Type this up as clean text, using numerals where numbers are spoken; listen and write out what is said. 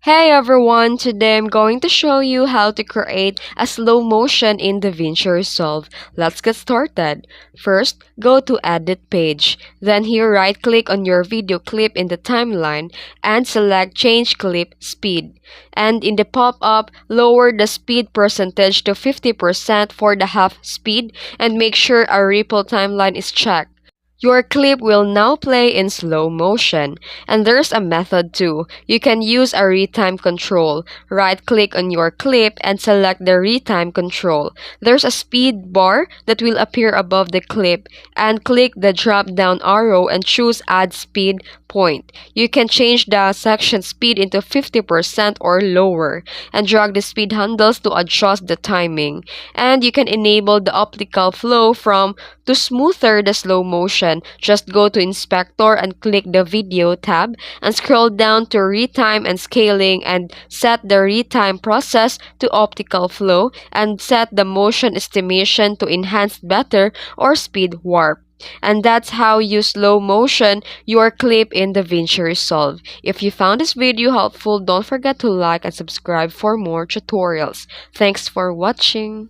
Hey everyone, today I'm going to show you how to create a slow motion in DaVinci Resolve. Let's get started. First, go to Edit Page. Then here right-click on your video clip in the timeline and select Change Clip Speed. And in the pop-up, lower the speed percentage to 50% for the half speed and make sure a ripple timeline is checked. Your clip will now play in slow motion. And there's a method too. You can use a retime control. Right-click on your clip and select the retime control. There's a speed bar that will appear above the clip and click the drop-down arrow and choose Add Speed Point. You can change the section speed into 50% or lower and drag the speed handles to adjust the timing. And you can enable the optical flow to smoother the slow motion. Just go to Inspector and click the Video tab and scroll down to Retime and Scaling and set the retime process to optical flow and set the motion estimation to enhanced better or speed warp. And that's how you slow motion your clip in DaVinci Resolve. If you found this video helpful, don't forget to like and subscribe for more tutorials. Thanks for watching.